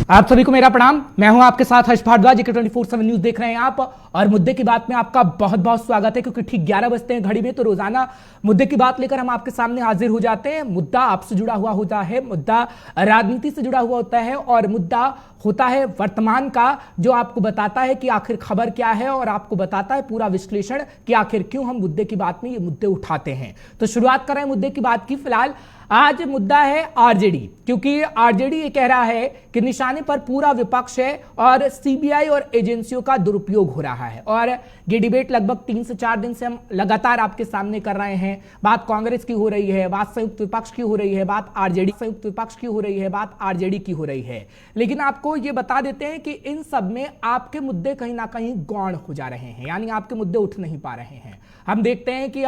आप सभी को मेरा प्रणाम। मैं हूं आपके साथ हर्ष भारद्वाज। 24/7 न्यूज देख रहे हैं आप और मुद्दे की बात में आपका बहुत बहुत स्वागत है, क्योंकि ठीक 11 बजते हैं घड़ी में तो रोजाना मुद्दे की बात लेकर हम आपके सामने हाजिर हो जाते हैं। मुद्दा आपसे जुड़ा हुआ होता है, मुद्दा राजनीति से जुड़ा हुआ होता है और मुद्दा होता है वर्तमान का, जो आपको बताता है कि आखिर खबर क्या है और आपको बताता है पूरा विश्लेषण कि आखिर क्यों हम मुद्दे की बात में ये मुद्दे उठाते हैं। तो शुरुआत कर रहे हैं मुद्दे की बात की। फिलहाल आज मुद्दा है आरजेडी, क्योंकि आरजेडी ये कह रहा है कि निशाने पर पूरा विपक्ष है और सीबीआई और एजेंसियों का दुरुपयोग हो रहा है। और ये डिबेट लगभग 3 से 4 दिन से हम लगातार आपके सामने कर रहे हैं। बात कांग्रेस की हो रही है, बात संयुक्त विपक्ष की हो रही है, बात आरजेडी संयुक्त विपक्ष की हो रही है, बात आरजेडी की हो रही है। लेकिन आपको ये बता देते हैं कि इन सब में आपके मुद्दे कहीं ना कहीं गौण हो जा रहे हैं, यानी आपके मुद्दे उठ नहीं पा रहे हैं। हम देखते हैं कि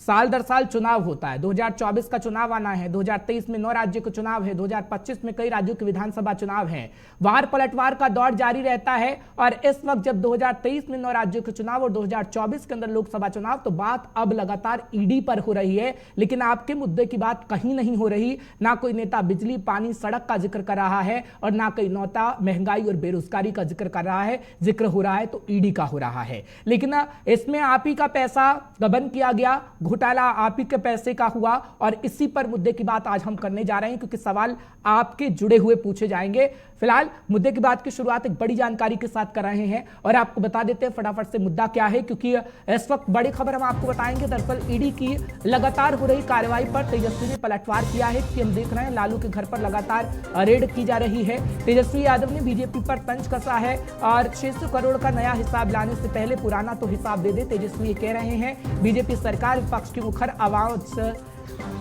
साल दर साल चुनाव होता है। 2024 का चुनाव आना है, 2023 में 9 राज्यों का चुनाव है, 2025 में कई राज्यों के विधानसभा चुनाव हैं। वार पलटवार का दौर जारी रहता है और इस वक्त जब 2023 में 9 राज्यों के चुनाव और 2024 के अंदर लोकसभा चुनाव, तो बात अब लगातार ईडी पर हो रही है। लेकिन आपके मुद्दे की बात कहीं नहीं हो रही। ना कोई नेता बिजली पानी सड़क का जिक्र कर रहा है और ना कोई नेता महंगाई और बेरोजगारी का जिक्र कर रहा है। जिक्र हो रहा है तो ईडी का हो रहा है। लेकिन इसमें आप ही का पैसा गबन किया गया, घोटाला आप ही के पैसे का हुआ और इसी पर मुद्दे की बात आज हम करने जा रहे हैं, क्योंकि सवाल आपके जुड़े हुए पूछे जाएंगे। फिलहाल मुद्दे की बात की शुरुआत एक बड़ी जानकारी के साथ कर रहे हैं और आपको बता देते हैं फटाफट से मुद्दा क्या है, क्योंकि इस वक्त बड़ी खबर हम आपको बताएंगे। दरअसल ईडी की लगातार हो रही कार्रवाई पर तेजस्वी ने पलटवार किया है कि हम देख रहे हैं लालू के घर पर लगातार रेड की जा रही है। तेजस्वी यादव ने बीजेपी पर तंज कसा है और 600 करोड़ का नया हिसाब लाने से पहले पुराना तो हिसाब दे दे। तेजस्वी ये कह रहे हैं बीजेपी सरकार विपक्ष की मुखर आवाज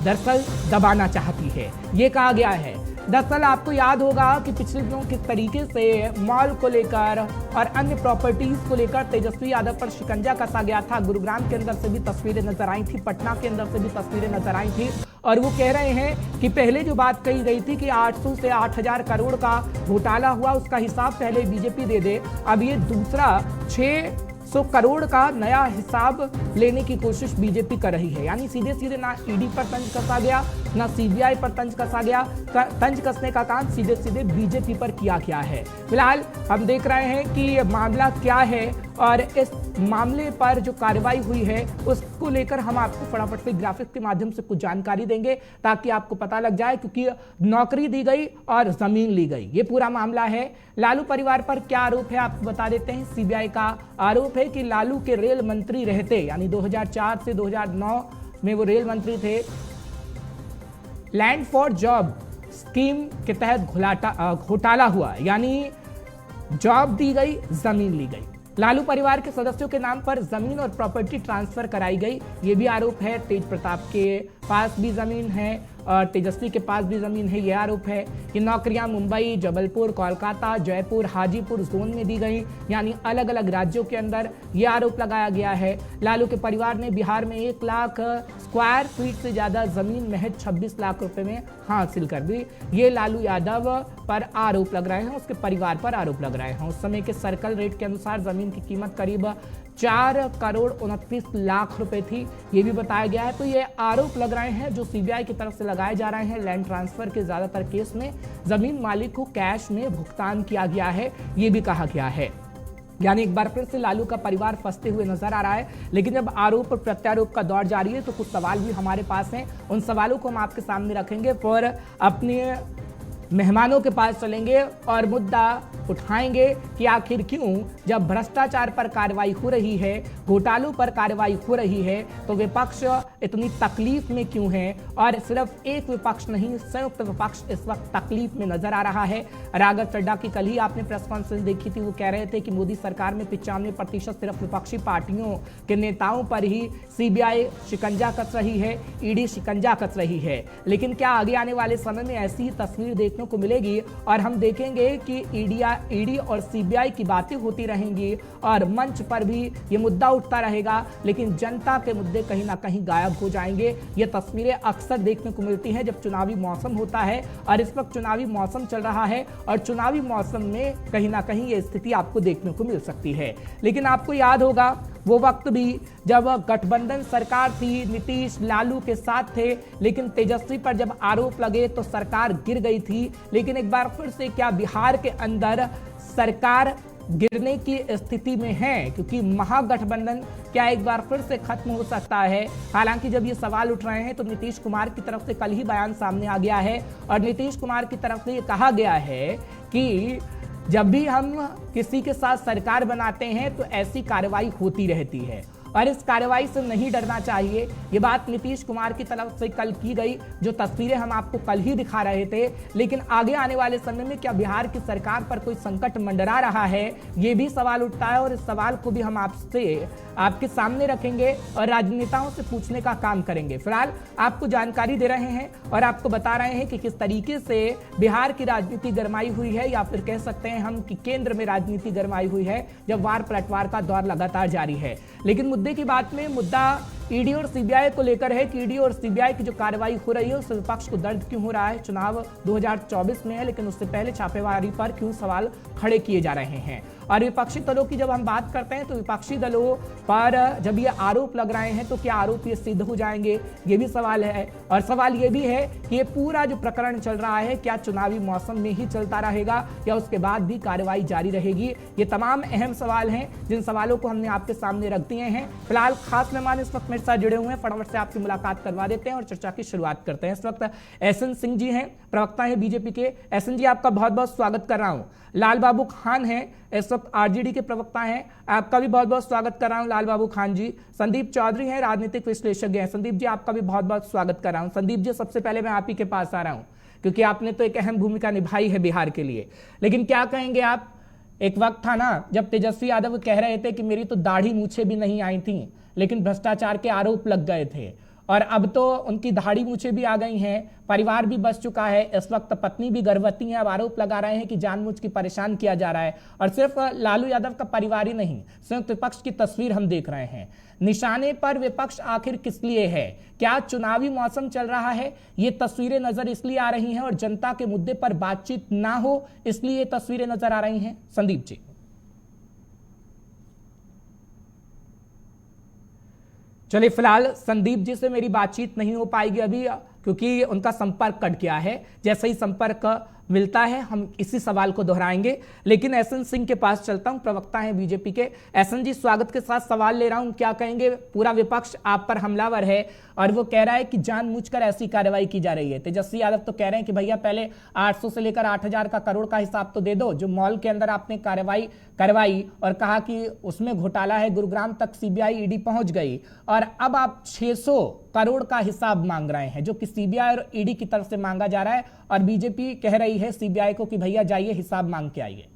दरअसल दबाना चाहती है, ये कहा गया है। दरअसल आपको याद होगा कि पिछले दिनों किस तरीके से मॉल को लेकर और अन्य प्रॉपर्टीज को लेकर तेजस्वी यादव पर शिकंजा कसा गया था। गुरुग्राम के अंदर से भी तस्वीरें नजर आई थी, पटना के अंदर से भी तस्वीरें नजर आई थी और वो कह रहे हैं कि पहले जो बात कही गई थी कि 800 से 8000 करोड़ का घोटाला हुआ, उसका हिसाब पहले बीजेपी दे दे। अब ये दूसरा 600 करोड़ का नया हिसाब लेने की कोशिश बीजेपी कर रही है। यानी सीधे सीधे ना ईडी पर तंज कसा गया, ना सीबीआई पर तंज कसा गया। तंज कसने का काम सीधे सीधे बीजेपी पर किया गया है। फिलहाल हम देख रहे हैं कि ये मामला क्या है और इस मामले पर जो कार्रवाई हुई है उसको लेकर हम आपको फटाफट से ग्राफिक्स के माध्यम से कुछ जानकारी देंगे, ताकि आपको पता लग जाए। क्योंकि नौकरी दी गई और जमीन ली गई, ये पूरा मामला है। लालू परिवार पर क्या आरोप है आपको बता देते हैं। सीबीआई का आरोप है कि लालू के रेल मंत्री रहते, यानी 2004 से 2009 में वो रेल मंत्री थे, लैंड फॉर जॉब स्कीम के तहत घोटाला हुआ, यानी जॉब दी गई, जमीन ली गई। लालू परिवार के सदस्यों के नाम पर जमीन और प्रॉपर्टी ट्रांसफर कराई गई, ये भी आरोप है। तेज प्रताप के पास भी जमीन है और तेजस्वी के पास भी जमीन है, ये आरोप है। कि नौकरियां मुंबई, जबलपुर, कोलकाता, जयपुर, हाजीपुर जोन में दी गई, यानी अलग अलग राज्यों के अंदर ये आरोप लगाया गया है। लालू के परिवार ने बिहार में 1 लाख स्क्वायर फीट से ज्यादा जमीन महज 26 लाख रुपए में हासिल कर दी। ये लालू यादव पर आरोप लग रहे हैं, उसके परिवार पर आरोप लग रहे हैं। उस समय के सर्कल रेट के अनुसार जमीन की कीमत करीब 4 करोड़ 29 लाख रुपए थी, ये भी बताया गया है। तो ये आरोप लग रहे हैं जो सीबीआई की तरफ से लगाए जा रहे हैं। लैंड ट्रांसफर के ज्यादातर केस में जमीन मालिक को कैश में भुगतान किया गया है, ये भी कहा गया है। यानी एक बार फिर से लालू का परिवार फंसते हुए नजर आ रहा है। लेकिन जब आरोप और प्रत्यारोप का दौर जारी है तो कुछ सवाल भी हमारे पास हैं, उन सवालों को हम आपके सामने रखेंगे। फिर अपने मेहमानों के पास चलेंगे और मुद्दा उठाएंगे कि आखिर क्यों जब भ्रष्टाचार पर कार्रवाई हो रही है, घोटालों पर कार्रवाई हो रही है, तो विपक्ष इतनी तकलीफ में क्यों है। और सिर्फ एक विपक्ष नहीं, संयुक्त विपक्ष इस वक्त तकलीफ में नजर आ रहा है। राघव चड्ढा की कल ही आपने प्रेस कॉन्फ्रेंस देखी थी, वो कह रहे थे कि मोदी सरकार में 95% सिर्फ विपक्षी पार्टियों के नेताओं पर ही सीबीआई शिकंजा कस रही है, ईडी शिकंजा कस रही है। लेकिन क्या आगे आने वाले समय में ऐसी ही तस्वीर देखने को मिलेगी और हम देखेंगे कि ईडी और सीबीआई की बातें होती रहेंगी और मंच पर भी ये मुद्दा उठता रहेगा, लेकिन जनता के मुद्दे कहीं ना कहीं गायब हो जाएंगे। ये तस्वीरें अक्सर देखने को मिलती हैं जब चुनावी मौसम होता है और इस वक्त चुनावी मौसम चल रहा है और चुनावी मौसम में कहीं ना कहीं ये स्थिति आपको देखने को मिल सकती है। लेकिन आपको याद होगा वो वक्त भी जब गठबंधन सरकार थी, नीतीश लालू के साथ थे, लेकिन तेजस्वी पर जब आरोप लगे तो सरकार गिर गई थी। लेकिन एक बार फिर से क्या बिहार के अंदर सरकार गिरने की स्थिति में है, क्योंकि महागठबंधन क्या एक बार फिर से खत्म हो सकता है? हालांकि जब ये सवाल उठ रहे हैं तो नीतीश कुमार की तरफ से कल ही बयान सामने आ गया है और नीतीश कुमार की तरफ से ये कहा गया है कि जब भी हम किसी के साथ सरकार बनाते हैं तो ऐसी कार्रवाई होती रहती है और इस कार्रवाई से नहीं डरना चाहिए। ये बात नीतीश कुमार की तरफ से कल की गई, जो तस्वीरें हम आपको कल ही दिखा रहे थे। लेकिन आगे आने वाले समय में क्या बिहार की सरकार पर कोई संकट मंडरा रहा है, ये भी सवाल उठता है और इस सवाल को भी हम आपके सामने रखेंगे और राजनेताओं से पूछने का काम करेंगे। फिलहाल आपको जानकारी दे रहे हैं और आपको बता रहे हैं कि किस तरीके से बिहार की राजनीति गरमाई हुई है, या फिर कह सकते हैं हम कि केंद्र में राजनीति गरमाई हुई है, जब वार पलटवार का दौर लगातार जारी है। लेकिन मुद्दे की बात में मुद्दा ईडी और सीबीआई को लेकर है कि ईडी और सीबीआई की जो कार्रवाई हो रही है उससे विपक्ष को दर्द क्यों हो रहा है। चुनाव 2024 में है, लेकिन उससे पहले छापेमारी पर क्यों सवाल खड़े किए जा रहे हैं। और विपक्षी दलों की जब हम बात करते हैं तो विपक्षी दलों पर जब ये आरोप लग रहे हैं तो क्या आरोप ये सिद्ध हो जाएंगे, ये भी सवाल है। और सवाल ये भी है कि ये पूरा जो प्रकरण चल रहा है क्या चुनावी मौसम में ही चलता रहेगा या उसके बाद भी कार्रवाई जारी रहेगी। ये तमाम अहम सवाल हैं जिन सवालों को हमने आपके सामने रख दिए हैं। फिलहाल खास मेहमान इस वक्त मेरे साथ जुड़े हुए हैं, फटाफट से आपकी मुलाकात करवा देते हैं और चर्चा की शुरुआत करते हैं। इस वक्त एसएन सिंह जी हैं, प्रवक्ता हैं बीजेपी के। एसएन जी, आपका बहुत बहुत स्वागत कर रहा हूं। लाल बाबू खान हैं, इस वक्त आरजेडी के प्रवक्ता हैं, आपका भी बहुत बहुत स्वागत कर रहा हूं लाल बाबू खान जी। संदीप चौधरी हैं, राजनीतिक विश्लेषज्ञ हैं। संदीप जी, आपका भी बहुत बहुत स्वागत कर रहा हूं। संदीप जी, सबसे पहले मैं आप ही के पास आ रहा हूं क्योंकि आपने तो एक अहम भूमिका निभाई है बिहार के लिए, लेकिन क्या कहेंगे आप? एक वक्त था ना जब तेजस्वी यादव कह रहे थे कि मेरी तो दाढ़ी मूछें भी नहीं आई थी, लेकिन भ्रष्टाचार के आरोप लग गए थे, और अब तो उनकी दाढ़ी मूछें भी आ गई हैं, परिवार भी बच चुका है, इस वक्त पत्नी भी गर्भवती है। अब आरोप लगा रहे हैं कि जानबूझ के परेशान किया जा रहा है। और सिर्फ लालू यादव का परिवार ही नहीं, संयुक्त विपक्ष की तस्वीर हम देख रहे हैं। निशाने पर विपक्ष आखिर किस लिए है? क्या चुनावी मौसम चल रहा है? ये तस्वीरें नजर इसलिए आ रही हैं और जनता के मुद्दे पर बातचीत ना हो इसलिए ये तस्वीरें नजर आ रही हैं? संदीप जी। चलिए, फिलहाल संदीप जी से मेरी बातचीत नहीं हो पाएगी अभी क्योंकि उनका संपर्क कट गया है। जैसे ही संपर्क मिलता है हम इसी सवाल को दोहराएंगे। लेकिन एसएन सिंह के पास चलता हूं, प्रवक्ता हैं बीजेपी के। एसएन जी, स्वागत के साथ सवाल ले रहा हूं, क्या कहेंगे? पूरा विपक्ष आप पर हमलावर है और वो कह रहा है कि जानबूझकर ऐसी कार्रवाई की जा रही है। तेजस्वी यादव तो कह रहे हैं कि भैया पहले 800 से लेकर 8000 का करोड़ का हिसाब तो दे दो, जो मॉल के अंदर आपने कार्रवाई करवाई और कहा कि उसमें घोटाला है, गुरुग्राम तक सीबीआई ईडी पहुंच गई, और अब आप 600 करोड़ का हिसाब मांग रहे हैं जो कि सीबीआई और ईडी की तरफ से मांगा जा रहा है, और बीजेपी कह रही है सीबीआई को कि भैया जाइए हिसाब मांग के आइए।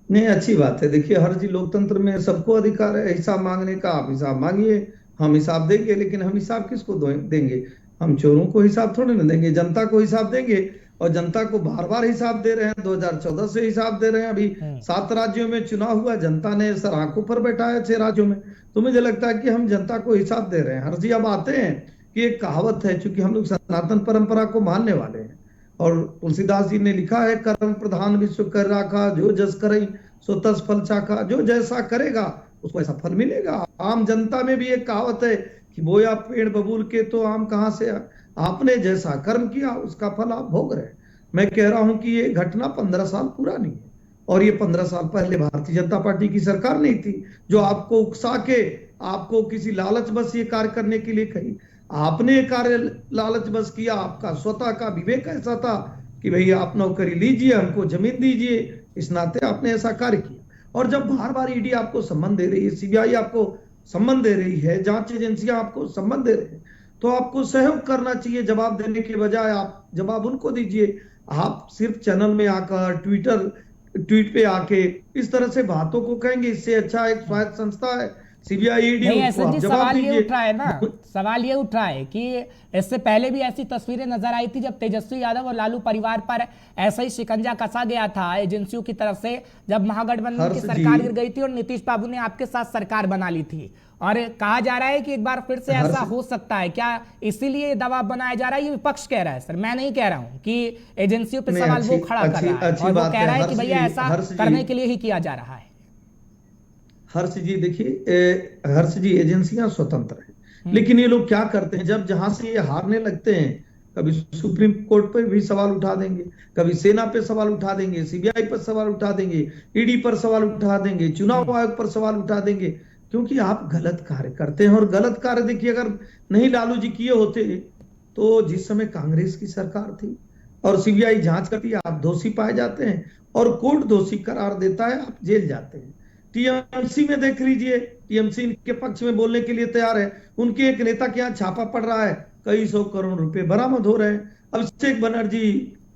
नहीं, अच्छी बात है। देखिए, हर जी लोकतंत्र में सबको अधिकार है हिसाब मांगने का। आप हिसाब मांगिए, हम हिसाब देंगे, लेकिन हम हिसाब किसको देंगे? हम चोरों को हिसाब थोड़ी ना देंगे, जनता को हिसाब देंगे। और जनता को बार बार हिसाब दे रहे हैं, 2014 से हिसाब दे रहे हैं। अभी 7 राज्यों में चुनाव हुआ, जनता ने सर आंखों पर बैठाया 6 राज्यों में। तो मुझे लगता है कि हम जनता को हिसाब दे रहे हैं। हर जी अब आते हैं कि एक कहावत है, चूंकि हम लोग सनातन परंपरा को मानने वाले हैं, और तुलसीदास जी ने लिखा है, कर्म प्रधान विश्व कर राखा, जो जस करे सो तस फल चाखा। जो जैसा करेगा उसको ऐसा फल मिलेगा। आम जनता में भी एक कहावत है कि बोया पेड़ बबूल के तो आम कहां से आ? आपने जैसा कर्म किया उसका फल आप भोग रहे हैं। मैं कह रहा हूं कि ये घटना 15 साल पुरानी है, और ये 15 साल पहले भारतीय जनता पार्टी की सरकार नहीं थी जो आपको उकसा के आपको किसी लालच बस ये कार्य करने के लिए कही। आपने कार्य लालच बस किया, आपका स्वतः का विवेक ऐसा था कि भैया आप नौकरी लीजिए, हमको जमीन दीजिए, इस नाते आपने ऐसा कार्य किया। और जब बार बार ईडी आपको सम्मन दे रही है, सीबीआई आपको सम्मन दे रही है, जांच एजेंसियां आपको सम्मन दे रही है, तो आपको सहयोग करना चाहिए। जवाब देने के बजाय आप जवाब उनको दीजिए। आप सिर्फ चैनल में आकर ट्वीट पे आके इस तरह से बातों को कहेंगे, इससे अच्छा एक स्वायत्त संस्था है सीबीआई ईडी, ऐसा जी सवाल ये उठ रहा है ना, सवाल ये उठ रहा है कि इससे पहले भी ऐसी तस्वीरें नजर आई थी जब तेजस्वी यादव और लालू परिवार पर ऐसा ही शिकंजा कसा गया था एजेंसियों की तरफ से, जब महागठबंधन की सरकार गिर गई थी और नीतीश बाबू ने आपके साथ सरकार बना ली थी। और कहा जा रहा है कि एक बार फिर से ऐसा हो सकता है क्या? इसीलिए दबाव बनाया जा रहा है? ये विपक्ष कह रहा है सर, मैं नहीं कह रहा हूं कि एजेंसियों पर सवाल वो खड़ा कर रहा है, और वो कह रहा है कि भैया ऐसा करने के लिए ही किया जा रहा है। हर्ष जी देखिए, हर्ष जी एजेंसियां स्वतंत्र हैं, लेकिन ये लोग क्या करते हैं, जब जहां से ये हारने लगते हैं, कभी सुप्रीम कोर्ट पर भी सवाल उठा देंगे, कभी सेना पे सवाल उठा देंगे, सीबीआई पर सवाल उठा देंगे, ईडी पर सवाल उठा देंगे, चुनाव आयोग पर सवाल उठा देंगे, क्योंकि आप गलत कार्य करते हैं। और गलत कार्य देखिए, अगर नहीं लालू जी किए होते तो जिस समय कांग्रेस की सरकार थी और सीबीआई जांच करती है, आप दोषी पाए जाते हैं और कोर्ट दोषी करार देता है, आप जेल जाते हैं। टीएमसी में देख लीजिए, टीएमसी के पक्ष में बोलने के लिए तैयार है, उनके एक नेता के यहाँ छापा पड़ रहा है, कई 100 करोड़ रुपए बरामद हो रहे हैं। अभिषेक बनर्जी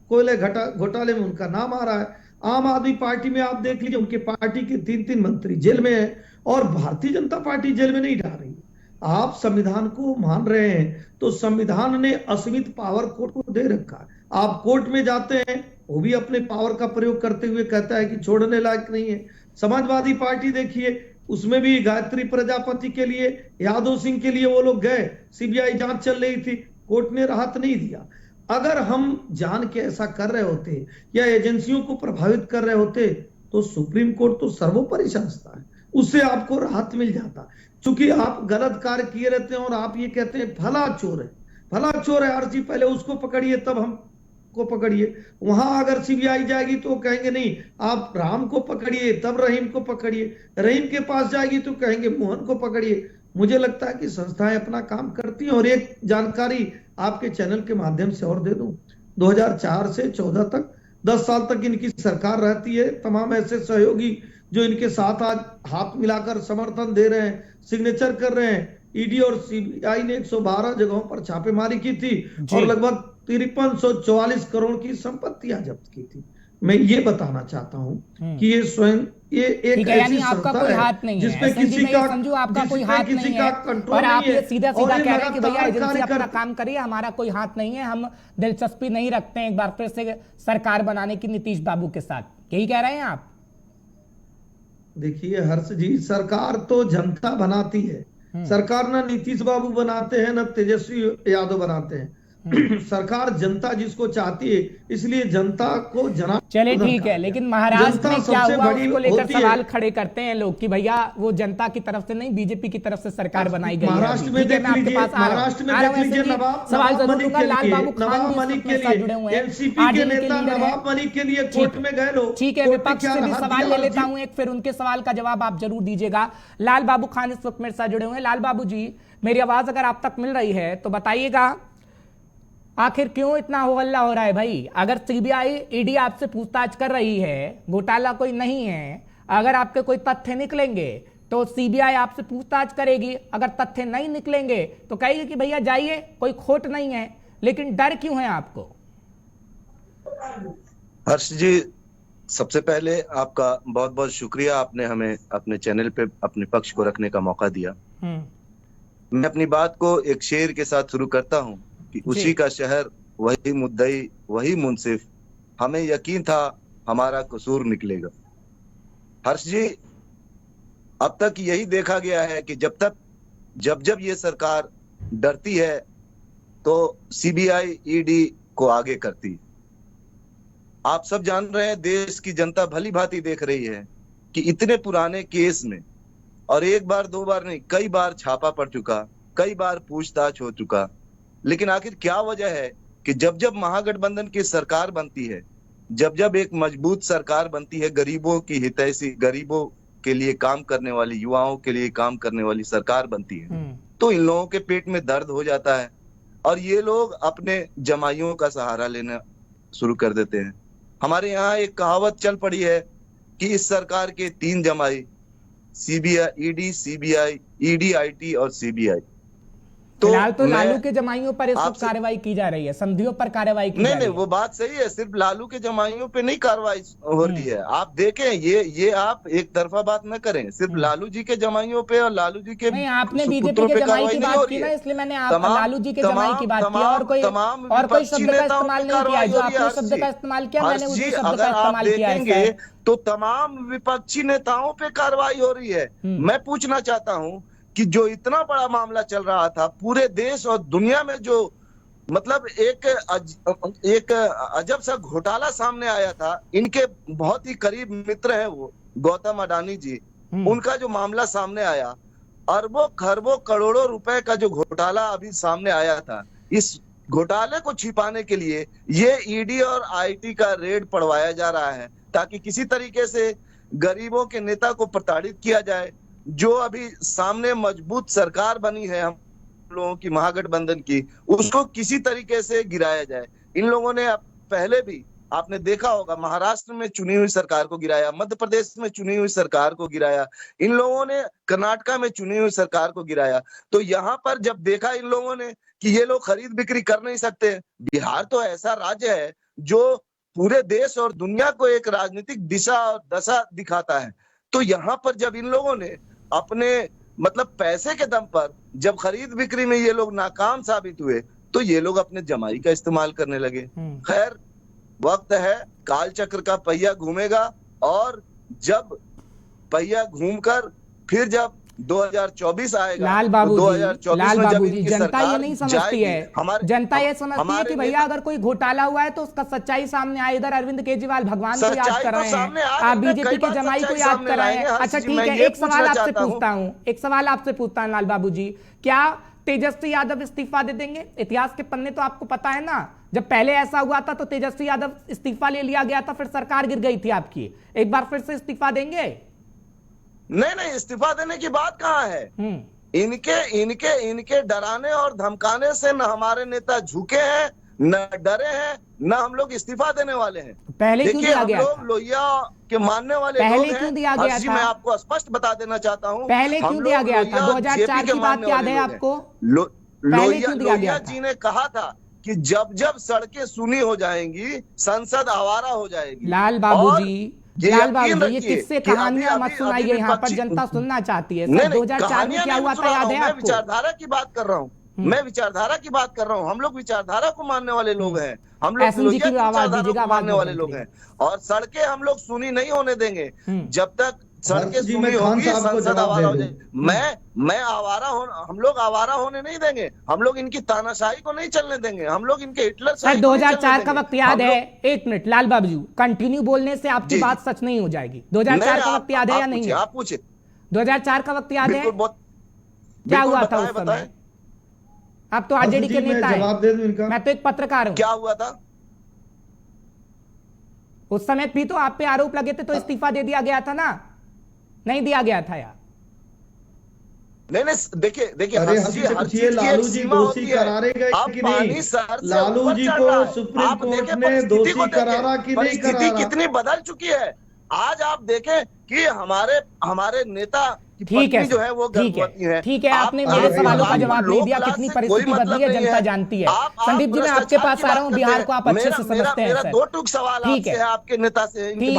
कोयले घोटाले में उनका नाम आ रहा है। आम आदमी पार्टी में आप देख लीजिए, उनके पार्टी के 3-3 मंत्री जेल में है और भारतीय जनता पार्टी जेल में नहीं जा रही। आप संविधान को मान रहे हैं तो संविधान ने असीमित पावर कोर्ट को दे रखा है। आप कोर्ट में जाते हैं, वो भी अपने पावर का प्रयोग करते हुए कहता है कि छोड़ने लायक नहीं है। समाजवादी पार्टी देखिए, उसमें भी गायत्री प्रजापति के लिए, यादव सिंह के लिए वो लोग गए, सीबीआई जांच चल रही थी, कोर्ट ने राहत नहीं दिया। अगर हम जान के ऐसा कर रहे होते या एजेंसियों को प्रभावित कर रहे होते तो सुप्रीम कोर्ट तो सर्वोपरि संस्था है, उससे आपको राहत मिल जाता। चूंकि आप गलत कार्य किए रहते हैं और आप ये कहते हैं भला चोर है, भला चोर है, हर चीज पहले उसको पकड़िए तब हम को पकड़िए। वहां अगर सीबीआई जाएगी तो कहेंगे नहीं, आप राम को पकड़िए तब रहीम को पकड़िए, रहीम के पास जाएगी तो कहेंगे मोहन को पकड़िए। मुझे लगता है कि संस्थाएं अपना काम करती हैं। और एक जानकारी आपके चैनल के माध्यम से और दे दूं, 2004 से 14 तक 10 साल तक इनकी सरकार रहती है। तमाम ऐसे सहयोगी जो इनके साथ आज हाथ मिलाकर समर्थन दे रहे हैं, सिग्नेचर कर रहे हैं। ईडी और सीबीआई ने 112 जगहों पर छापेमारी की थी और लगभग 5344 करोड़ की संपत्तियां जब्त की थी। मैं ये बताना चाहता हूं कि ये स्वयं ये एक यानी ऐसी आपका संस्था कोई है हाथ नहीं है, जिसमें किसी का समझू आपका कोई जिसमें हाथ किसी नहीं का है कंट्रोल और आप नहीं ये है सीधा और सीधा ये कह रहे हैं कि भैया लगातार एजेंसी अपना कार्य काम करिए, हमारा कोई हाथ नहीं है, हम दिलचस्पी नहीं रखते हैं एक बार फिर से सरकार बनाने की नीतीश बाबू के साथ, यही कह रहे हैं आप? देखिए हर्ष जी, सरकार तो जनता बनाती है, सरकार ना नीतीश बाबू बनाते हैं ना तेजस्वी यादव बनाते हैं। सरकार जनता जिसको चाहती है, इसलिए जनता को चलिए जनार्दन ठीक है, कहा लेकिन गया। महाराष्ट्र में जनता क्या सबसे हुआ बड़ी उसको लेकर होती है। सवाल खड़े करते हैं लोग कि भैया वो जनता की तरफ से नहीं बीजेपी की तरफ से सरकार बनाई गई है। महाराष्ट्र में ठीक है, देख मैं आपके लीजिए, पास आ रहा हूं। महाराष्ट्र में आ रहा देख हूं, लीजिए, ऐसे नवाब सवाल जरूर मलिक दूंगा। के लाल लिए, बाबू खान नवाब भी इस मलिक वक्त के मेरे साथ जुड़े लिए, हुए हैं, एनसीपी के आरजेडी के नेता लीडर हैं। नवाब मलिक के लिए कोर्ट में गए लोग। ठीक है, कोर्ट ने विपक्ष क्या से भी राहत सवाल दिया? ले लेता हूं एक, फिर उनके सवाल का जवाब आप जरूर दीजिएगा। लाल बाबू खान इस वक्त मेरे साथ जुड़े हुए हैं। लाल बाबू जी, मेरी आवाज अगर आप तक मिल रही है तो बताइएगा, आखिर क्यों इतना हो हल्ला हो रहा है भाई? अगर सीबीआई ईडी आपसे पूछताछ कर रही है, घोटाला कोई नहीं है, अगर आपके कोई तथ्य निकलेंगे तो सीबीआई आपसे पूछताछ करेगी, अगर तथ्य नहीं निकलेंगे तो कहेगी कि भैया जाइए, कोई खोट नहीं है, लेकिन डर क्यों है आपको? हर्ष जी, सबसे पहले आपका बहुत बहुत शुक्रिया, आपने हमें अपने चैनल पे अपने पक्ष को रखने का मौका दिया। मैं अपनी बात को एक शेर के साथ शुरू करता हूं कि उसी का शहर, वही मुद्दई, वही मुंसिफ, हमें यकीन था हमारा कसूर निकलेगा। हर्ष जी, अब तक यही देखा गया है कि जब ये सरकार डरती है तो सीबीआई ईडी को आगे करती है। आप सब जान रहे हैं, देश की जनता भली भांति देख रही है कि इतने पुराने केस में, और एक बार दो बार नहीं, कई बार छापा पड़ चुका, कई बार पूछताछ हो चुका, लेकिन आखिर क्या वजह है कि जब महागठबंधन की सरकार बनती है, जब एक मजबूत सरकार बनती है, गरीबों की हितैषी, गरीबों के लिए काम करने वाली, युवाओं के लिए काम करने वाली सरकार बनती है, तो इन लोगों के पेट में दर्द हो जाता है और ये लोग अपने जमाइयों का सहारा लेना शुरू कर देते हैं। हमारे यहाँ एक कहावत चल पड़ी है कि इस सरकार के 3 जमाई, CBI, ED, CBI, ED, IT और सीबीआई। फिलहाल तो लालू के जमाइयों पर इस वक्त कार्रवाई की जा रही है, संधियों पर कार्रवाई की जा रही है। नहीं, वो बात सही है, सिर्फ लालू के जमाइयों पे नहीं कार्रवाई हो रही है। आप देखें, ये आप एक तरफा बात न करें, सिर्फ लालू जी के जमाइयों पे और लालू जी के, नहीं, आपने बीजेपी के जमाई की बात की ना, इसलिए मैंने लालू जी के जमाई की बात की, और कोई शब्द का इस्तेमाल नहीं किया। जो आपने शब्द का इस्तेमाल किया, मैंने उसी शब्द का इस्तेमाल किया है। तो तमाम विपक्षी नेताओं पे कार्रवाई हो रही है। मैं पूछना चाहता हूँ कि जो इतना बड़ा मामला चल रहा था पूरे देश और दुनिया में, जो मतलब एक अजब सा घोटाला सामने आया था, इनके बहुत ही करीब मित्र हैं वो गौतम अडानी जी, उनका जो मामला सामने आया, अरबों खरबों करोड़ों रुपए का जो घोटाला अभी सामने आया था, इस घोटाले को छिपाने के लिए ये ईडी और आईटी का रेड पड़वाया जा रहा है, ताकि किसी तरीके से गरीबों के नेता को प्रताड़ित किया जाए। जो अभी सामने मजबूत सरकार बनी है हम लोगों की, महागठबंधन की, उसको किसी तरीके से गिराया जाए। इन लोगों ने पहले भी आपने देखा होगा, महाराष्ट्र में चुनी हुई सरकार को गिराया, मध्य प्रदेश में चुनी हुई सरकार को गिराया, इन लोगों ने कर्नाटका में चुनी हुई सरकार को गिराया। तो यहाँ पर जब देखा इन लोगों ने कि ये लोग खरीद बिक्री कर नहीं सकते, बिहार तो ऐसा राज्य है जो पूरे देश और दुनिया को एक राजनीतिक दिशा और दशा दिखाता है। तो यहाँ पर जब इन लोगों ने अपने मतलब पैसे के दम पर जब खरीद बिक्री में ये लोग नाकाम साबित हुए, तो ये लोग अपने जमाई का इस्तेमाल करने लगे। खैर, वक्त है, काल चक्र का पहिया घूमेगा, और जब पहिया घूमकर फिर जब 2024 आएगा, लाल बाबू तो जी, 2024 लाल में जब बाबू जी, इनकी जनता ये सरकार नहीं समझती है, जनता ये समझती है कि भैया अगर कोई घोटाला हुआ है तो उसका सच्चाई सामने आए। इधर अरविंद केजरीवाल भगवान को याद कर रहे हैं, आप बीजेपी के जमाई को याद कर रहे हैं। अच्छा ठीक है, एक सवाल आपसे पूछता हूँ, एक सवाल आपसे पूछता हूँ लाल बाबू जी, क्या तेजस्वी यादव इस्तीफा दे देंगे? इतिहास के पन्ने तो आपको पता है ना, जब पहले ऐसा हुआ था तो तेजस्वी यादव इस्तीफा ले लिया गया था, फिर सरकार गिर गई थी आपकी, एक बार फिर से इस्तीफा देंगे? नहीं, इस्तीफा देने की बात कहाँ है। इनके डराने और धमकाने से न हमारे नेता झुके हैं, न डरे हैं, न हम लोग इस्तीफा देने वाले हैं। पहले क्यों दिया गया था? लोहिया के मानने वाले पहले लोग क्यों दिया गया था? मैं आपको स्पष्ट बता देना चाहता हूँ, पहले क्यों दिया गया था? 2004 की बात याद है आपको? लोहिया जी ने कहा था कि जब जब सड़कें सुनी हो जाएंगी, संसद आवारा हो जाएगी। लाल बाबू जी, लाल बाबू जी, ये किससे कहानियां मत सुनाइए, यहाँ पर जनता सुनना चाहती है। 2004 में क्या हुआ था याद है आपको? विचारधारा की बात कर रहा हूँ, मैं विचारधारा की बात कर रहा हूँ। हम लोग विचारधारा को मानने वाले लोग हैं, हम लोग विचारधारा को मानने वाले लोग हैं, और सड़कें हम लोग सुनी नहीं होने देंगे जब तक सड़कें सुनी होगी, संसद आवारा हो जाएगी। मैं आवारा हम लोग आवारा होने नहीं देंगे, हम लोग इनकी तानाशाही को नहीं चलने देंगे, हम लोग इनके हिटलर सर 2004 का वक्त याद है? एक मिनट लाल बाबू जी, कंटिन्यू बोलने से आपकी बात सच नहीं हो जाएगी। 2004 का वक्त याद है या नहीं है? आप पूछे 2004 का वक्त याद है? क्या हुआ था उस समय? आप तो आरजेडी के नेता हैं, मैं तो एक पत्रकार हूं। क्या हुआ था उस समय? भी तो आप पे आरोप लगे थे तो इस्तीफा दे दिया गया था ना, नहीं दिया गया था यार? नहीं, देखिए हर चीज की लालू जी दोषी करारे गए कि नहीं? लालू जी को सुप्रीम कोर्ट ने दोषी करारा कि नहीं करारा? कितनी बदल चुकी है। आज आप देखें कि हमारे नेता ठीक है, जो है वो गर्भवती है। ठीक है, आपने मेरे सवालों का जवाब नहीं दिया, कितनी परिस्थिति बदली है जनता जानती है। संदीप जी, मैं आपके पास आ रहा हूँ, बिहार को आप अच्छे से समझते हैं सर। 2 टूक सवाल आपसे है, आपके नेता से। ठीक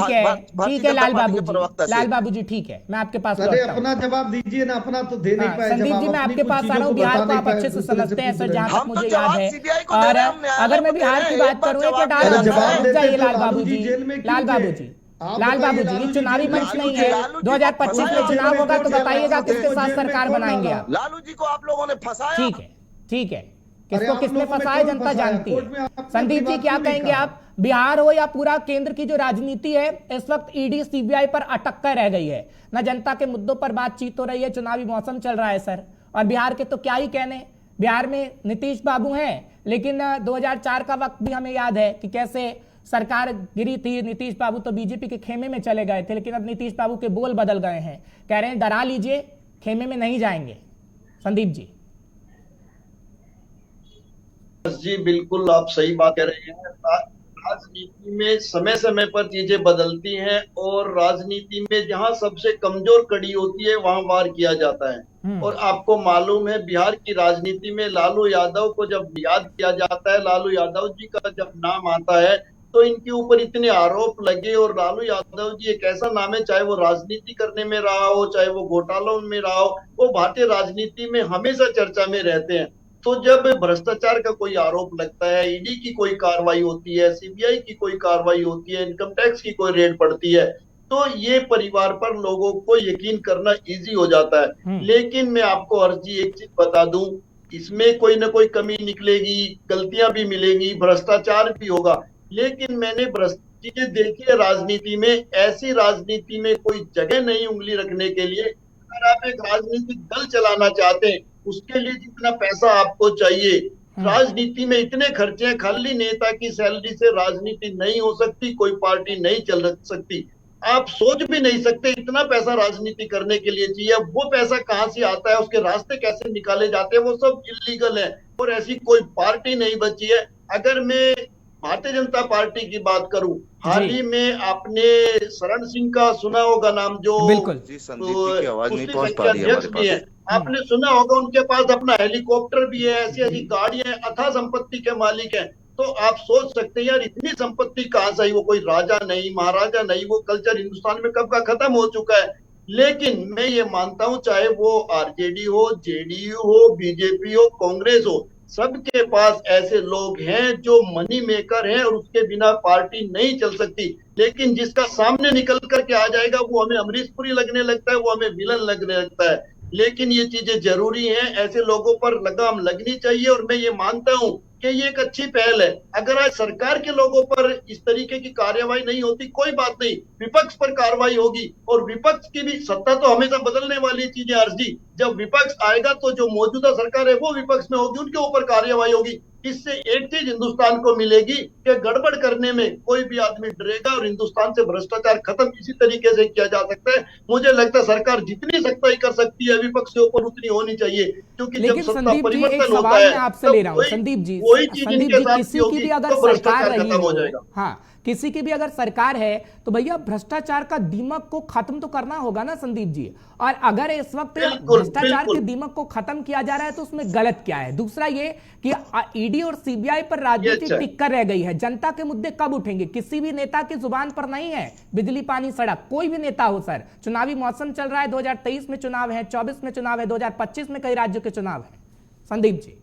है लाल बाबू जी, ठीक है, मैं आपके पास अपना जवाब दीजिए ना, अपना तो दे नहीं पाए। संदीप जी, मैं आपके पास आ रहा हूँ, बिहार को आप अच्छे से समझते हैं सर, जहाँ तक मुझे याद है। और अगर मैं बिहार की बात करूँ, लाल बाबू जी, ये चुनावी मंच नहीं है। 2025 में चुनाव होगा तो बताइएगा किसके साथ सरकार बनाएंगे आप। लालू जी को आप लोगों ने फंसाया। ठीक है, किसको किसने फंसाया जनता जानती है। संदीप जी, क्या कहेंगे आप? बिहार हो या पूरा केंद्र की जो राजनीति है, इस वक्त ईडी सीबीआई पर अटक कर रह गई है, न जनता के मुद्दों पर बातचीत हो रही है, चुनावी मौसम चल रहा है सर। और बिहार के तो क्या ही कहने, बिहार में नीतीश बाबू हैं, लेकिन 2004 का वक्त भी हमें याद है कि कैसे सरकार गिरी थी। नीतीश बाबू तो बीजेपी के खेमे में चले गए थे, लेकिन अब नीतीश बाबू के बोल बदल गए हैं, कह रहे हैं डरा लीजिए, खेमे में नहीं जाएंगे। संदीप जी। जी बिल्कुल, आप सही बात कह रहे हैं। राजनीति में समय समय पर चीजें बदलती हैं, और राजनीति में जहां सबसे कमजोर कड़ी होती है वहां वार किया जाता है। और आपको मालूम है, बिहार की राजनीति में लालू यादव को जब याद किया जाता है, लालू यादव जी का जब नाम आता है, तो इनके ऊपर इतने आरोप लगे। और लालू यादव जी एक ऐसा नाम है, चाहे वो राजनीति करने में रहा हो, चाहे वो घोटालों में रहा हो, वो भारतीय राजनीति में हमेशा चर्चा में रहते हैं। तो जब भ्रष्टाचार का कोई आरोप लगता है, ईडी की कोई कार्रवाई होती है, सीबीआई की कोई कार्रवाई होती है, इनकम टैक्स की कोई रेड पड़ती है, तो ये परिवार पर लोगों को यकीन करना इजी हो जाता है। लेकिन मैं आपको अर्जी एक चीज बता दूं, इसमें कोई ना कोई कमी निकलेगी, गलतियां भी मिलेंगी, भ्रष्टाचार भी होगा, लेकिन मैंने चीजें देखिए, राजनीति में ऐसी राजनीति में कोई जगह नहीं उंगली रखने के लिए। अगर आप एक राजनीतिक दल चलाना चाहते हैं, उसके लिए जितना पैसा आपको चाहिए, राजनीति में इतने खर्चे हैं, खाली नेता की सैलरी से राजनीति नहीं हो सकती, कोई पार्टी नहीं चल सकती। आप सोच भी नहीं सकते इतना पैसा राजनीति करने के लिए चाहिए। अब वो पैसा कहां से आता है, उसके रास्ते कैसे निकाले जाते हैं, वो सब इलीगल है और ऐसी कोई पार्टी नहीं बची है। अगर मैं भारतीय जनता पार्टी की बात करूं, हाल ही में आपने शरण सिंह का सुना होगा नाम, जो बिल्कुल जी, संदीप जी की आवाज नहीं मुस्लिम पहुंच संघ पा के रही है अध्यक्ष हमारे भी है। पास। आपने सुना होगा उनके पास अपना हेलीकॉप्टर भी है, ऐसी ऐसी गाड़ियां, अथाह संपत्ति के मालिक हैं। तो आप सोच सकते हैं यार, इतनी संपत्ति कहां से आई? वो कोई राजा नहीं, महाराजा नहीं, वो कल्चर हिंदुस्तान में कब का खत्म हो चुका है। लेकिन मैं ये मानता हूं, चाहे वो आरजेडी हो, जेडीयू हो, बीजेपी हो, कांग्रेस हो, सबके पास ऐसे लोग हैं जो मनी मेकर हैं और उसके बिना पार्टी नहीं चल सकती। लेकिन जिसका सामने निकल करके आ जाएगा, वो हमें अमरीश पुरी लगने लगता है, वो हमें विलन लगने लगता है। लेकिन ये चीजें जरूरी हैं, ऐसे लोगों पर लगाम लगनी चाहिए और मैं ये मानता हूं कि ये एक अच्छी पहल है। अगर आज सरकार के लोगों पर इस तरीके की कार्यवाही नहीं होती, कोई बात नहीं, विपक्ष पर कार्रवाई होगी। और विपक्ष की भी सत्ता तो हमेशा बदलने वाली चीज है अर्जी। जब विपक्ष आएगा तो जो मौजूदा सरकार है वो विपक्ष में होगी, उनके ऊपर कार्यवाही होगी। इससे एक चीज हिंदुस्तान को मिलेगी कि गड़बड़ करने में कोई भी आदमी डरेगा और हिंदुस्तान से भ्रष्टाचार खत्म इसी तरीके से किया जा सकता है। मुझे लगता है सरकार जितनी सख्ताई कर सकती है विपक्ष के ऊपर उतनी होनी चाहिए, क्योंकि जब लेकिन सत्ता संदीप जी, एक परिवर्तन होता सवाल है मैं आपसे तो ले रहा हूँ वही संदीप जी, चीज संदीप इनके जी, साथ किसी होगी की भी अगर तो सरकार भ्रष्टाचार रही खत्म हो हो, जाएगा। हाँ, किसी की भी अगर सरकार है तो भैया भ्रष्टाचार का दीमक को खत्म तो करना होगा ना संदीप जी। और अगर इस वक्त बिल्कुल, भ्रष्टाचार के बिल्कुल। दीमक को खत्म किया जा रहा है तो उसमें गलत क्या है? दूसरा ये कि ईडी और सीबीआई पर राजनीति अच्छा है। टिक कर रह गई है। जनता के मुद्दे कब उठेंगे? किसी भी नेता की जुबान पर नहीं है। बिजली, पानी, सड़क, कोई भी नेता हो सर, चुनावी मौसम चल रहा है, 2023 में चुनाव है, 24 में चुनाव है, 2025 में कई राज्यों के चुनाव है। संदीप जी,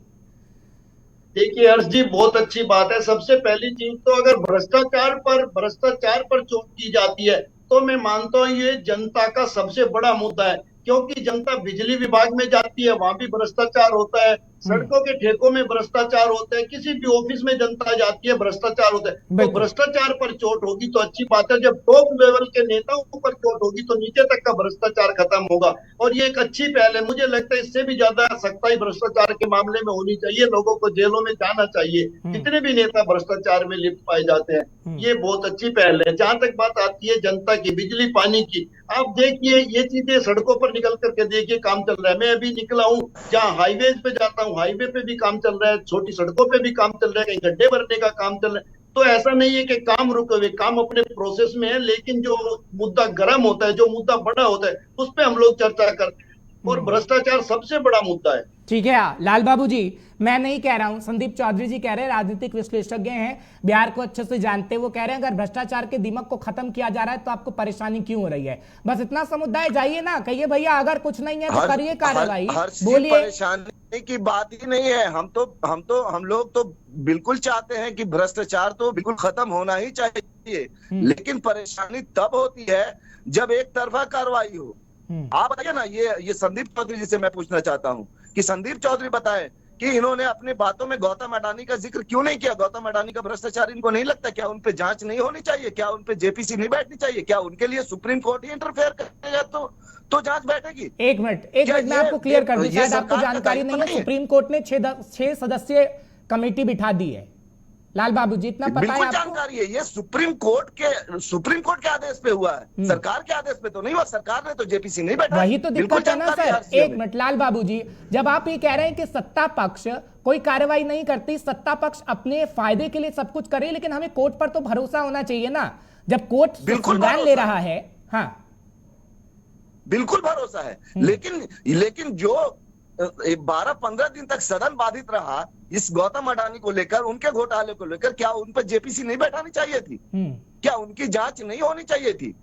देखिए हर्ष जी, बहुत अच्छी बात है। सबसे पहली चीज तो अगर भ्रष्टाचार पर चोट की जाती है तो मैं मानता हूँ ये जनता का सबसे बड़ा मुद्दा है। क्योंकि जनता बिजली विभाग में जाती है, वहां भी भ्रष्टाचार होता है, सड़कों के ठेकों में भ्रष्टाचार होता है, किसी भी ऑफिस में जनता जाती है, भ्रष्टाचार होता है। तो बिल्कुल। भ्रष्टाचार पर चोट होगी तो अच्छी बात है। जब टॉप लेवल के नेताओं पर चोट होगी तो नीचे तक का भ्रष्टाचार खत्म होगा। और ये एक अच्छी पहल है। मुझे लगता है इससे भी ज्यादा सख्ताई भ्रष्टाचार के मामले में होनी चाहिए। लोगों को जेलों में जाना चाहिए, जितने भी नेता भ्रष्टाचार में लिप्त पाए जाते हैं। ये बहुत अच्छी पहल है। जहां तक बात आती है जनता की, बिजली, पानी की, आप देखिए ये चीजें सड़कों पर निकल करके देखिए काम चल रहा है। मैं अभी निकला हूँ, जहाँ हाईवेज पे जाता हूँ, हाईवे पे भी काम चल रहा है, छोटी सड़कों पे भी काम चल रहा है, कहीं गड्ढे भरने का काम चल रहा है। तो ऐसा नहीं है कि काम रुके हुए, काम अपने प्रोसेस में है। लेकिन जो मुद्दा गर्म होता है, जो मुद्दा बड़ा होता है, उस पर हम लोग चर्चा करते हैं और भ्रष्टाचार सबसे बड़ा मुद्दा है। ठीक है लाल बाबू जी, मैं नहीं कह रहा हूं, संदीप चौधरी जी कह रहे हैं, राजनीतिक विश्लेषज्ञ हैं, बिहार को अच्छे से जानते हैं। वो कह रहे हैं अगर भ्रष्टाचार के दीमक को खत्म किया जा रहा है तो आपको परेशानी क्यों हो रही है? बस इतना समुदाय जाइए ना, कहिए भैया अगर कुछ नहीं है तो करिए कार्रवाई, बोलिए। परेशानी की बात ही नहीं है। हम लोग तो बिल्कुल चाहते हैं कि भ्रष्टाचार तो बिल्कुल खत्म होना ही चाहिए, लेकिन परेशानी तब होती है जब एक तरफा कार्रवाई हो। आप बताइए ना, ये संदीप चौधरी जी से मैं पूछना चाहता हूँ कि संदीप चौधरी बताएं कि इन्होंने अपनी बातों में गौतम अडानी का जिक्र क्यों नहीं किया? गौतम अडानी का भ्रष्टाचार इनको नहीं लगता? क्या उन पे जांच नहीं होनी चाहिए? क्या उन पे जेपीसी नहीं बैठनी चाहिए? क्या उनके लिए सुप्रीम कोर्ट ही इंटरफेयर करेगा तो जांच बैठेगी? एक मिनट मैं आपको क्लियर कर दूं, शायद आपको जानकारी नहीं है, सुप्रीम कोर्ट ने 6 सदस्यीय कमेटी बिठा दी है। लाल बाबू जी, इतना पता है बिल्कुल आपको? जानकारी है। ये सुप्रीम कोर्ट के आदेश पे हुआ है, सरकार के आदेश पे तो नहीं हुआ। सरकार ने तो जेपीसी नहीं बैठा। वही तो दिक्कत है ना सर। एक मिनट लाल बाबू जी, जब आप ये कह रहे हैं कि सत्ता पक्ष कोई कार्रवाई नहीं करती, सत्ता पक्ष अपने फायदे के लिए सब कुछ करे, लेकिन हमें कोर्ट पर तो भरोसा होना चाहिए ना। जब कोर्ट संज्ञान ले रहा है, हाँ बिल्कुल भरोसा है, लेकिन जो 12-15 दिन तक सदन बाधित रहा इस गौतम अडानी को लेकर, उनके घोटाले को लेकर, क्या उन पर जेपीसी नहीं बैठानी चाहिए थी? क्या उनकी जांच नहीं होनी चाहिए थी?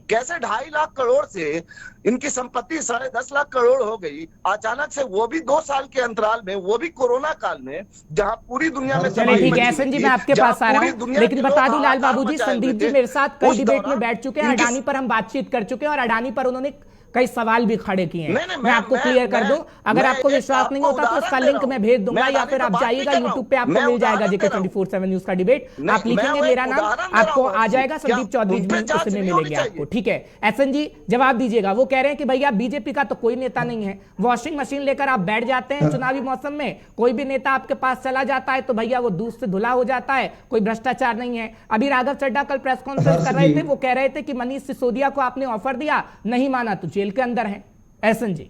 कैसे 2.5 लाख करोड़ से इनकी संपत्ति 10.5 लाख करोड़ हो गई अचानक से, वो भी 2 साल के अंतराल में, वो भी कोरोना काल में, जहां पूरी दुनिया में। चलिए ठीक है एहसन जी, मैं आपके पास आ रहा हूं, लेकिन बता दूं लाल बाबू जी, संदीप जी मेरे साथ कई डिबेट में बैठ चुके हैं। अडानी पर हम बातचीत कर चुके हैं और अडानी पर उन्होंने कई सवाल भी खड़े किए हैं। नहीं, मैं आपको क्लियर कर दूं, अगर आपको विश्वास नहीं होता तो उसका लिंक मैं भेज दूंगा, या फिर आप जाइएगा यूट्यूब पे, आपको मिल जाएगा JK24/7 न्यूज का डिबेट। आप लिखेंगे मेरा नाम, आपको आ जाएगा, संदीप चौधरी उसमें मिलेंगे आपको। ठीक है एसएन जी, जवाब दीजिएगा। वो कह रहे हैं कि भैया बीजेपी का तो कोई नेता नहीं है, वॉशिंग मशीन लेकर आप बैठ जाते हैं चुनावी मौसम में, कोई भी नेता आपके पास चला जाता है तो भैया वो दूध से धुला हो जाता है, कोई भ्रष्टाचार नहीं है। अभी राघव चड्ढा कल प्रेस कॉन्फ्रेंस कर रहे थे, वो कह रहे थे कि मनीष सिसोदिया को आपने ऑफर दिया, नहीं माना तो जेल के अंदर है। एहसन जी।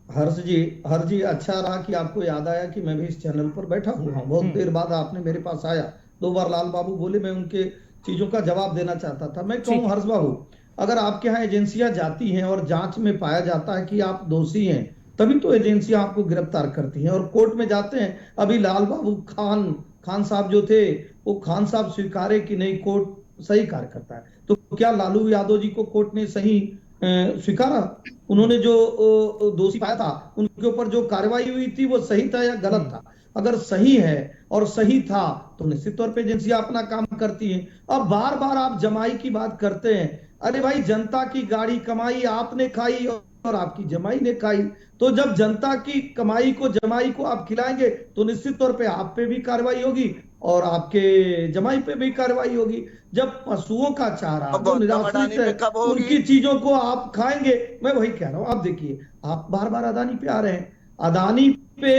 हर्ष जी अच्छा रहा कि आपको याद आया कि मैं भी इस चैनल पर बैठा हुआ हूँ। बहुत देर बाद आपने मेरे पास आया, 2 बार लाल बाबू बोले, मैं उनके चीजों का जवाब देना चाहता था। मैं कहूँ हर्ष बाबू, अगर आपके यहाँ एजेंसियां जाती हैं और जांच में पाया जाता है कि आप दोषी हैं, तभी तो एजेंसियां आपको गिरफ्तार करती हैं और कोर्ट में जाते हैं। अभी लाल बाबू खान साहब जो थे, वो खान साहब स्वीकारे कि नहीं कोर्ट सही कार्य करता है, तो क्या लालू यादव जी को कोर्ट ने सही स्वीकारा? उन्होंने जो दोषी पाया था, उनके ऊपर जो कार्रवाई हुई थी वो सही था या गलत था? अगर सही है और सही था तो निश्चित तौर पे एजेंसियां अपना काम करती हैं। अब बार बार आप जमाई की बात करते हैं। अरे भाई, जनता की गाड़ी कमाई आपने खाई और आपकी जमाई ने खाई, तो जब जनता की कमाई को जमाई को आप खिलाएंगे तो निश्चित तौर पे आप पे भी कार्रवाई होगी और आपके जमाई पे भी कार्रवाई होगी। जब पशुओं का चारा जो निराश्रित है उनकी चीजों को आप खाएंगे, मैं वही कह रहा हूं। आप देखिए, आप बार बार अदानी पे आ रहे हैं, अदानी पे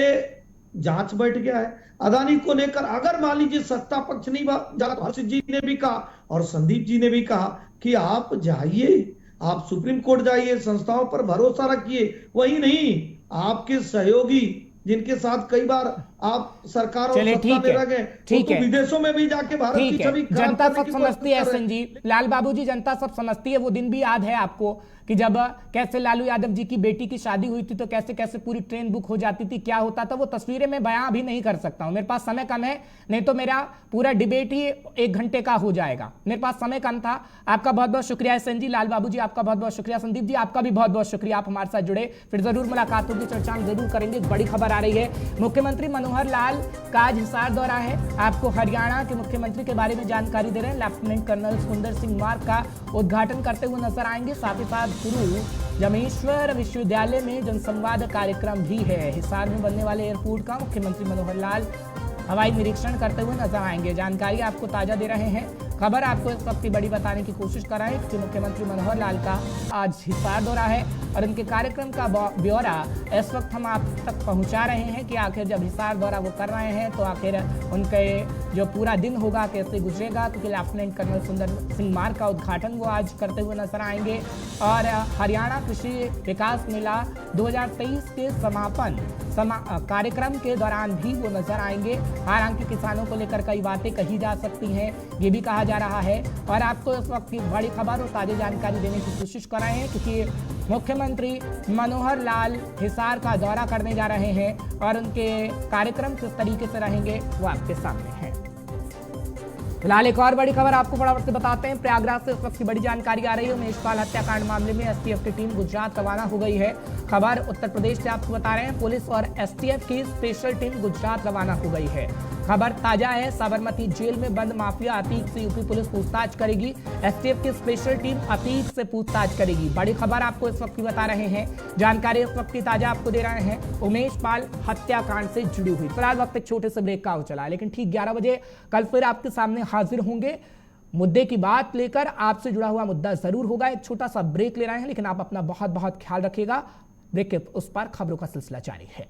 जांच बैठ गया है। अदानी को लेकर अगर मान लीजिए सत्ता पक्ष नहीं जा, हर्ष जी ने भी कहा और संदीप जी ने भी कहा कि आप जाइए, आप सुप्रीम कोर्ट जाइए, संस्थाओं पर भरोसा रखिए। वही नहीं, आपके सहयोगी जिनके साथ कई बार आप सरकार और सत्ता में रह गए, ठीक तो है, विदेशों में भी जाके भारत की छवि जनता सब समझती है एसएन जी, लाल बाबू जी, जनता सब समझती है। वो दिन भी याद है आपको कि जब कैसे लालू यादव जी की बेटी की शादी हुई थी तो कैसे कैसे पूरी ट्रेन बुक हो जाती थी, क्या होता था, वो तस्वीरें मैं बयां भी नहीं कर सकता हूं, मेरे पास समय कम है, नहीं तो मेरा पूरा डिबेट ही 1 घंटे का हो जाएगा, मेरे पास समय कम था। आपका बहुत बहुत शुक्रिया एसएन जी, लाल बाबू जी आपका बहुत बहुत शुक्रिया, संदीप जी आपका भी बहुत बहुत शुक्रिया, आप हमारे साथ जुड़े। फिर जरूर मुलाकात होगी, चर्चा हम जरूर करेंगे। बड़ी खबर आ रही है, मुख्यमंत्री मनोहर लाल का आज हिसार दौरा है। आपको हरियाणा के मुख्यमंत्री के बारे में जानकारी दे रहे हैं। लेफ्टिनेंट कर्नल सुंदर सिंह मार्ग का उद्घाटन करते हुए नजर आएंगे। साथ ही साथ गुरु जमेश्वर विश्वविद्यालय में जनसंवाद कार्यक्रम भी है। हिसार में बनने वाले एयरपोर्ट का मुख्यमंत्री मनोहर लाल हवाई निरीक्षण करते हुए नजर आएंगे। जानकारी आपको ताजा दे रहे हैं। खबर आपको इस वक्त की बड़ी बताने की कोशिश कर रहे हैं कि मुख्यमंत्री मनोहर लाल का आज हिसार दौरा है और उनके कार्यक्रम का ब्यौरा इस वक्त हम आप तक पहुंचा रहे हैं कि आखिर जब हिसार दौरा वो कर रहे हैं तो आखिर उनके जो पूरा दिन होगा कैसे गुजरेगा, क्योंकि लेफ्टिनेंट कर्नल सुंदर सिंह मार्ग का उद्घाटन वो आज करते हुए नजर आएंगे और हरियाणा कृषि विकास मेला 2023 के समापन कार्यक्रम के दौरान भी वो नजर आएंगे। हालांकि किसानों को लेकर कई बातें कही जा सकती हैं, ये भी कहा जा रहा है और आपको इस वक्त की बड़ी खबर और ताज़ा जानकारी देने की कोशिश कर रहे हैं, क्योंकि मुख्यमंत्री मनोहर लाल हिसार का दौरा करने जा रहे हैं और उनके कार्यक्रम किस तरीके से रहेंगे वो आपके सामने है। फिलहाल एक और बड़ी खबर आपको फटाफट से बताते हैं। प्रयागराज से इस वक्त की बड़ी जानकारी आ रही है। उमेश पाल हत्याकांड मामले में एसटीएफ की टीम गुजरात रवाना हो गई है। खबर उत्तर प्रदेश से आपको बता रहे हैं। पुलिस और एसटीएफ की स्पेशल टीम गुजरात रवाना हो गई है। खबर ताजा है। साबरमती जेल में बंद माफिया अतीक से यूपी पुलिस पूछताछ करेगी। एसटीएफ की स्पेशल टीम अतीक से पूछताछ करेगी। बड़ी खबर आपको इस वक्त की बता रहे हैं। जानकारी इस वक्त की ताजा आपको दे रहे हैं। उमेश पाल हत्याकांड से जुड़ी हुई। फिलहाल वक्त एक छोटे से ब्रेक का हो चला, लेकिन ठीक 11 बजे कल फिर आपके सामने हाजिर होंगे। मुद्दे की बात लेकर आपसे जुड़ा हुआ मुद्दा जरूर होगा। एक छोटा सा ब्रेक ले रहे हैं, लेकिन आप अपना बहुत बहुत ख्याल रखिएगा। ब्रेक के उस पार खबरों का सिलसिला जारी है।